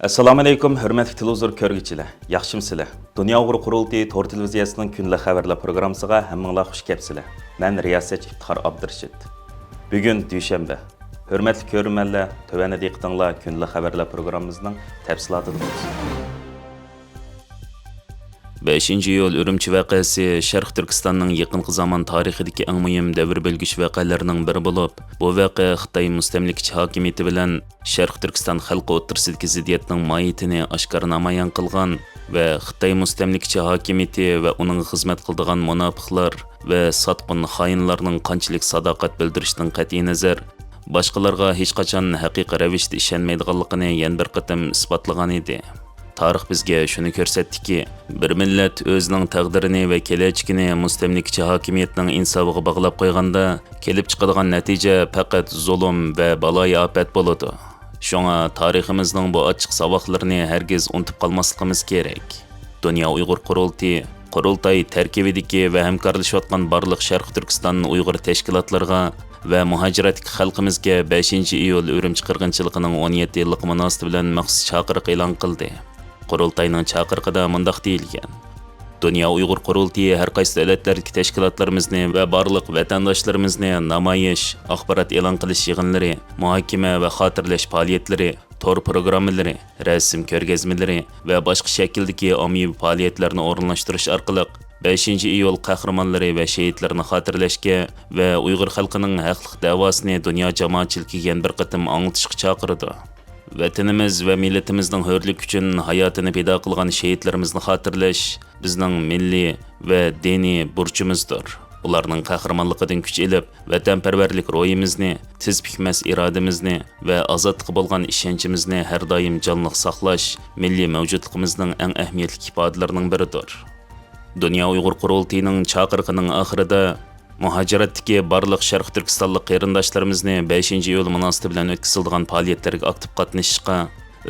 Assalomu alaykum, hurmatli televizor ko'rguvchilar. Yaxshimsizlar? Dunyo Uyg'ur qurultiyi Tor televiziyasining kunlik xabarlar programmasiga hammanglar xush kelibsizlar. Men riyosatchi Iftixor Abdurashid. Bugun dushanba. Hurmatli ko'ruvchilar, tövəndə diqqətinizlər kunlik xabarlar programmamızın təfsilatını qo'yasiz. 5-iyul Ürümçi vaqəsi Şərq Türkistanның yaqinqi zaman tarixidagi eng muhim davr belgish vaqələrinin biri bo'lib, bu vaqə Xitoy mustamlikchi hokimiyati bilan Şərq Türkistan xalqi o'rtasidagi ziddiyatning mohiyatini oshkor namoyon qilgan va Xitoy mustamlikchi hokimiyati va uning xizmat qildigan munofiqlar va sotqin xoinlarning qanchalik sadoqat bildirishdan qat'iy nazar boshqalarga hech qachon haqiqiy ravishda ishonmaydiganligini yana bir qatam isbotlagan edi. Tarix bizga shuni ko'rsatdiki, bir millat o'zining taqdirini va kelajagini mustamlikchi hokimiyatning insofiga bog'lab qo'yganda, kelib chiqadigan natija faqat zulm va baloyi ofat bo'ladi. Shunga tariximizning bu ochiq savoqlarini hargiz unutib qolmasligimiz kerak. Dunyo Uyg'ur qurultoy tarkibidagi va hamkorlashayotgan barliq Sharq Turkiston Uyg'ur tashkilotlariga va muhojiratlik xalqimizga 5-iyul Ürümçi qirg'inchiligining 17 yillik munosabati bilan maxsus chaqiriq e'lon qildi. Qurultayning chaqiriqida mundaq deyilgan: Dunyo Uyg'ur qurultiyi har qaysi davlatlardagi tashkilotlarimizni va barliq vatandoshlarimizni namoyish, axborot e'lon qilish yig'inlari, muhokama va xotirlash faoliyatlari, tor programmalari, rasm ko'rgazmalari va boshqa shakldagi ommaviy faoliyatlarni o'rinlashtirish orqali 5-iyul qahramonlari va shahidlarni xotirlashga va Uyg'ur xalqining haqliq da'vosini dunyo jamoatchiligiga yana bir qatim anglitishga chaqirdi. Vatanimiz va millatimizning hurlik uchun hayotini fido qilgan shahidlarimizni xotirlash bizning milliy va diniy burchimizdir. Ularning qahramonligidan kuch olib, vatanparvarlik ro'yimizni, tiz bukmas irodamizni va ozodlikqa bo'lgan ishonchimizni har doim jonliq saqlash milliy mavjudligimizning eng ahamiyatli ifodalarining biridir. Dunyo Uyg'ur qurultiyining chaqiriqining oxirida muhojiratdagi barliq Sharq Turkistonlik qarindoshlarimizni 5-iyul munosabati bilan o'tkazilgan faoliyatlarga aktiv qatnashishga,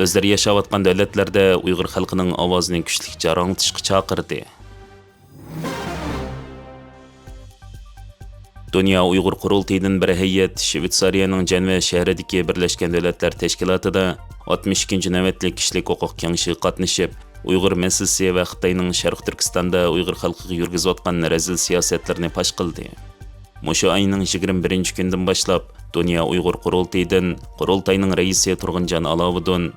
o'zlari yashayotgan davlatlarda Uyg'ur xalqining ovozini kuchli jaranglatishga chaqirdi. Dunyo Uyg'ur qurultiyining bir hay'at Shveysariyaning Jeneva shahridagi Birlashgan Davlatlar Tashkilotida 62-navbatlik kishilik huquq kengashiga qatnashib, Uyg'ur masalasi va Xitoyning Sharq Turkistonda Uyg'ur xalqiga yurgizayotgan razil siyosatlarini fosh qildi. Mushu oyning 21-kundan boshlab Dunyo Uyg'ur qurultiyidan qurultayning raisi Turg'unjon Aloviddin,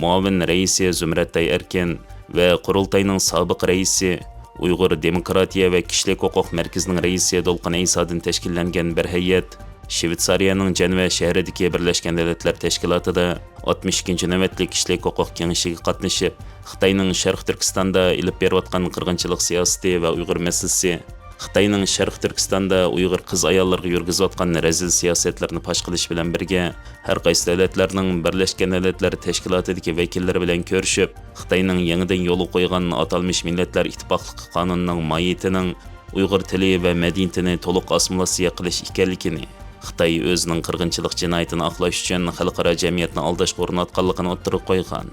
muavin raisi Zumratay Erkin va qurultayning sobiq raisi Uyg'ur Demokratiya va kishilik huquq markazining raisi Dolqin Aysodan tashkillangan bir hay'at Shveysariyaning Jeneva shahridagi Birlashgan Davlatlar Tashkilotida 62-navbatlik kishilik huquq kengashiga qatnashib, Xitoyning Sharq Turkistonda ilib berayotgan qirg'inchilik siyosati va Uyg'ur masalasi, Xitoyning Sharq Turkistonda Uyg'ur qiz ayollarga yurgizayotgan razil siyosatlarini fosh qilish bilan birga har qaysi davlatlarning Birlashgan Davlatlar Tashkilotidagi vakillari bilan ko'rishib, Xitoyning yangidan yo'l qo'ygan atalmish Millatlar Ittifoqligi qonunining mohiyatining Uyg'ur tili va madaniyatini to'liq assimilyatsiya qilish ekanligini, Xitoy o'zining qirg'inchilik jinoyatini oqlash uchun xalqaro jamiyatni aldashga urinayotganligini o'ttirib qo'ygan.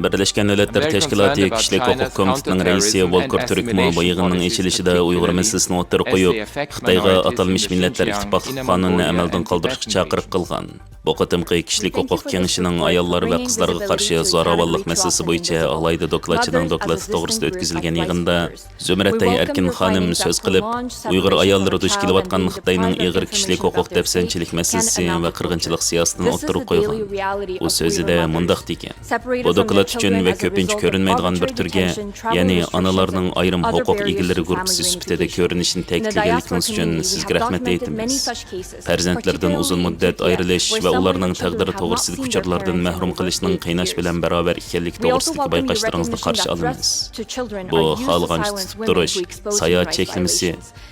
Birlashgan Davlatlar Tashkiloti kishilik huquq komitetining raisi Volker Turkmo bu yig'inning ochilishida Uyg'ur masalasini o'ttirib qo'yib, Xitoyga atalmish Millatlar Ittifoqligi qonunini amaldan qoldirishga chaqiriq qilgan. Bu qatimqi kishilik huquq kengashining ayollar va qizlarga qarshi zo'ravonlik masalasi bo'yicha alayda dokladchining doklati to'g'risida o'tkazilgan yig'inda Zumratay Erkin xonim so'z qilib, Uyg'ur ayollari duch kelayotgan Xitoyning ig'ir kishilik huquq dafsanchilik masalasi va qirg'inchilik siyosatini o'ttirib qo'ygan. U so'zida mundaq degan: Bu doklad uchun va ko'pincha ko'rinmaydigan bir turga, ya'ni onalarning ayrim huquq egalari guruhi sifatida ko'rinishini ta'kidlaganligingiz uchun sizga rahmat aytamiz. Farzandlardan uzun muddat ayrilish va ularning taqdiri to'g'risidagi uchurlardan mahrum qilishning qiynash bilan barobar ekanligi to'g'risidagi bayqashlaringizni qarshi olamiz. Bu xohlagancha tutib turish, sayohat cheklamasi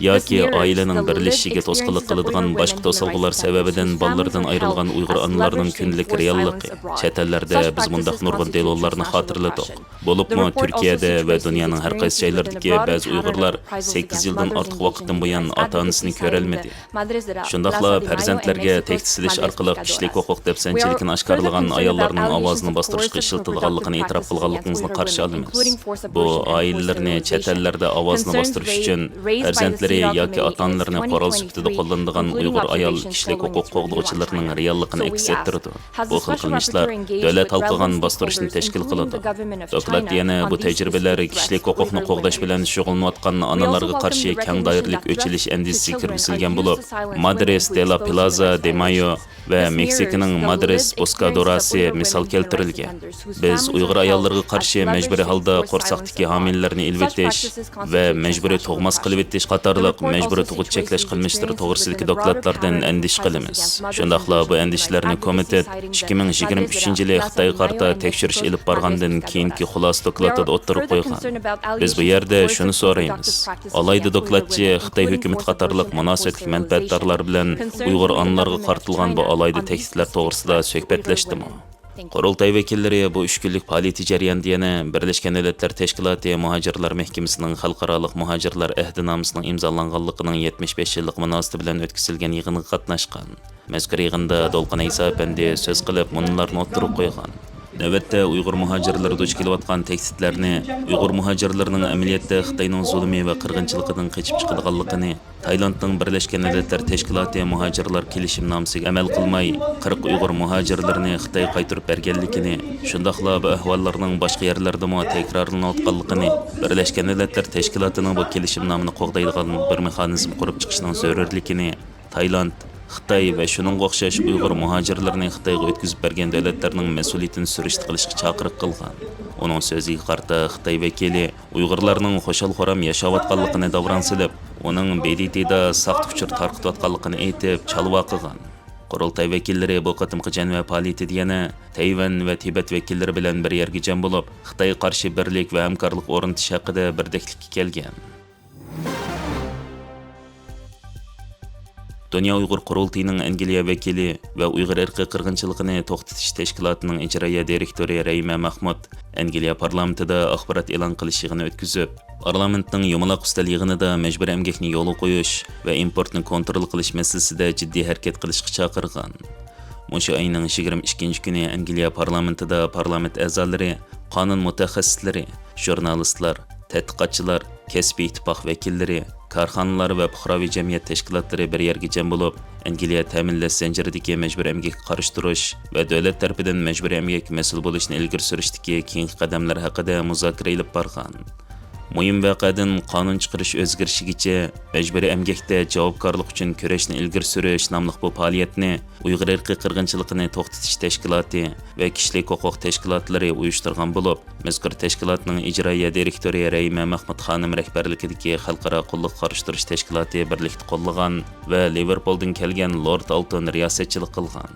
yoki oilaning birlashishiga to'sqinlik qiladigan boshqa to'salg'ular sababidan bolalardan ayrilgan Uyg'ur onalarning kundalik realligi. Chet ellarda biz bundaq nurg'un delillarni xotirladik. Bo'libmi Turkiyada va dunyoning har qaysi joylaridagi ba'zi Uyg'urlar 8 yildan ortiq vaqtdan buyon ota-onasini ko'rolmadi. Shundaqla farzandlarga tehdid orqali kishilik huquq dafsanchiligini oshkorlagan ayollarning ovozini bostirishga ishiltilganligini e'tirof qilganligingizni qarshi olamiz. Bu oilalarni chet ellarda ovozini bostirish uchun farzandlari yoki ota-onalarini qurol sifatida qo'llanadigan Uyg'ur ayol kishilik huquq qo'g'duvchilarining realligini aks ettirdi. Bu xil qilmishlar davlat halqigan bostirishni tashkil qiladi. Doklad yana bu tajribalar kishilik huquqni qo'g'dash bilan shug'ullanayotgan onalarga qarshi keng doiralik o'chilish andisisi kirgizilgan bo'lib, Madres de la Plaza de Mayo va Meksikaning Madres Buscadorasi misol keltirilgan. Biz Uyg'ur ayollarga qarshi majburiy holda qo'rsaqdagi homillarni ilvetish va majburiy tug'mas qilib etish qatorliq majburiy tug'ut cheklash qilmishlari to'g'risidagi dokladlardan andish qilamiz. Shundaqla bu andishlarni komitet 2023-yili Xitoy qarta tekshirish ilib borgandan keyingi xulosa dokladida o'ttirib qo'ygan. Biz bu yerda shuni so'raymiz. Alayda dokladchi Xitoy hukumat qatorliq munosabatli manfaatdorlar bilan Uyg'ur onlarga qartilgan bu alayda tahdidlar to'g'risida suhbatlashdimi? Qurultay vakillari bu 3 kunlik faoliyati jarayonida yana Birlashgan Davlatlar Tashkiloti Muhojirlar Mahkamasining xalqaroliq muhojirlar ahdnomasining imzolanganligining 75 yillik munosabati bilan o'tkazilgan yig'inga qatnashgan. Mazkur yig'inda Dolqin Isa apandi so'z qilib, bunlarni o'ttirib qo'ygan. Navbatda Uyg'ur muhojirlari duch kelayotgan tahdidlarni, Uyg'ur muhojirlarining amaliyotda Xitoyning zulmi va qirg'inchiligidan qochib chiqadiganligini, Taylandning Birlashgan Davlatlar Tashkiloti muhojirlar kelishimnomasiga amal qilmay 40 Uyg'ur muhojirlarini Xitoy qaytarib berganligini, shundaqla bu ahvollarning boshqa yerlarda mo takrorlanayotganligini, Birlashgan Davlatlar Tashkilotining bu kelishimnomani qo'g'daydigan bir mexanizm qurib chiqishning zarurligini, Tayland Xitoy va shuningga o'xshash Uyg'ur muhojirlarini Xitoyga o'tkazib bergan davlatlarning mas'uliyatini surishti qilishga chaqiriq qilgan. Uning so'ziga qarata Xitoy vakili Uyg'urlarning xo'shal-xo'ram yashayotganligini davron silib, uning BDTda saxt uchur tarqatayotganligini aytib, chalvo qilgan. Qurultay vakillari bu qatimqi janva faoliyatida yana Tayvan va Tibet vakillari bilan bir yerga jam bo'lib, Xitoy qarshi birlik va hamkorlik o'rnatish haqida birdeklikka kelgan. Dünya Uyghur Qurultayının Angliya vakili va Uyg'ur irqi qirg'inchiligini to'xtatish tashkilotining ijroiya direktori Rayma Mahmud Angliya parlamentida axborot e'lon qilish yig'ini o'tkazib, parlamentning yumaloq ustal yig'inida majburiy emgakni yo'l qo'yish va importni kontrol qilish masalasida jiddiy harakat qilishga chaqirgan. Mushu ayning 22 kuni Angliya parlamentida parlament a'zolari, qonun mutaxassislari, jurnalistlar, tadqiqotchilar, kasbiy ittifoq vakillari, korxonalar va fuqaroviy jamiyat tashkilotlari bir yerga jam bo'lib, Angliya ta'minlash zanjiridagi majburiy emgakka qarshi turish va davlat tarafidan majburiy emgak mas'ul bo'lishni ilgari surishdagi keyingi qadamlar haqida muzokara olib borgan. Muhim voqeadan qonun chiqarish o'zgarishigacha majburiy emgakda javobgarlik uchun kurashni ilgari surish nomli bu faoliyatni Uyg'ur irqi qirg'inchiligini to'xtatish tashkiloti va kishilik huquq tashkilotlari uyushtirgan bo'lib, mazkur tashkilotning ijroiya direktori Rayma Mahmud xonim rahbarligidagi xalqaro qulluq qarishtirish tashkiloti birlikda qo'llagan va Liverpooldan kelgan Lord Alton riyosatchilik qilgan.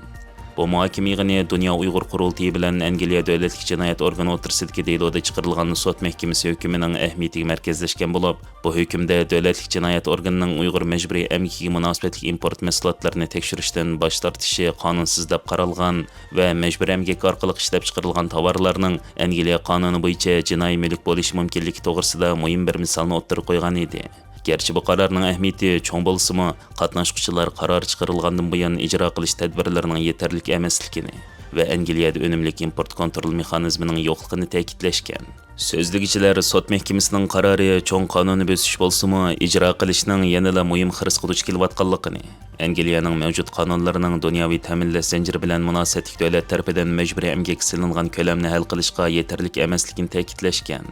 Bu muhokama yig'ini Dünya Uyg'ur Qurultayi bilan Angliya davlatlik jinoyat organi o'rtasidagi deloda chiqarilgan sud mahkamasi hukmining ahamiyatiga markazlashgan bo'lib, bu hukmda davlatlik jinoyat organining Uyg'ur majburiy emgakiga munosabatli import mahsulotlarini tekshirishdan bosh tortishi qonunsiz deb qaralgan va majburiy emgak orqali ishlab chiqarilgan tovarlarning Angliya qonuni bo'yicha jinoiy mulk bo'lishi mumkinligi to'g'risida muhim bir misolni o'ttirib qo'ygan edi. Gerçi bu qararning ahamiyati cho'ng bo'lsa-mu, qatnashuvchilar qaror chiqarilgandan buyon ijro qilish tadbirlarining yetarli emasligini va Angliyada unumli import kontrol mexanizmining yo'qligini ta'kidlashgan. So'zligichilar sud mahkamasining qarori cho'ng qonunni bosish bo'lsa-mu, ijro qilishning yanada muhim xirisga duch kelayotganligini, Angliyaning mavjud qonunlarining dunyoviy ta'minlash zanjiri bilan munosabatli davlat tarafidan majburiy emgak silingan ko'lamni hal qilishga yetarli emasligini ta'kidlashgan.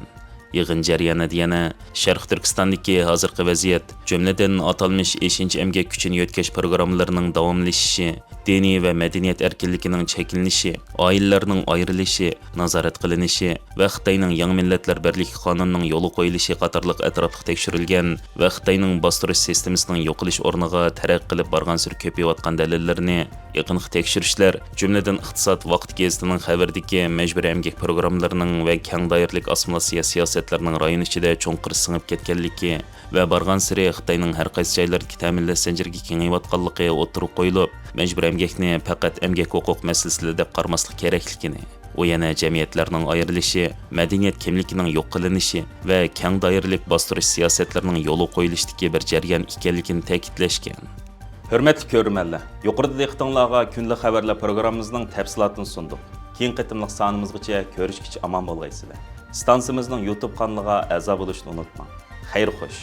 Yig'in jarayonida yana Sharq Turkistondagi hozirgi vaziyat, jumladan atalmish 5-chi emgak kuchini yo'tkash programmalarining davomlashishi, diniy va madaniyat erkinligining cheklanishi, oilalarning ayrilishi, nazorat qilinishi va Xitoyning Yangi Millatlar Birligi qonunining yo'li qo'yilishi qatorliq atrofli tekshirilgan va Xitoyning bostirish sistemasining yo'qolish o'rniga taraqqiy qilib borgan sir ko'payayotgan dalillarni yaqinqi tekshirishlar, jumladan iqtisod vaqt gazetining xabardagi majburiy emgak programmalarining va keng doiralik assimilyatsiya siyosatlarning rayon ichida cho'nqir singib ketganligi va borgan siri Xitoyning har qaysi joylardagi ta'minlash zanjiriga kengayotganligi o'tirib qo'yilib, majburiy emgakni faqat emgak huquq masalasida deb qarmaslik kerakligini, u yana jamiyatlarning ayrilishi, madaniyat kimligining yo'q qilinishi va keng doiralik bostirish siyosatlarining yo'li qo'yilishdagi bir jarayon ekanligini ta'kidlashgan. Hürmetli ko'rmanlar, yuqorida diqqatingizga kunlik xabarlar programmamizning tafsilotini sundik. Keyin qitimliq sonimizgacha ko'rishgacha omon bo'lgaysizlar. Stansiyamizning YouTube kanaliga a'zo bo'lishni unutmang. Xayr xo'sh.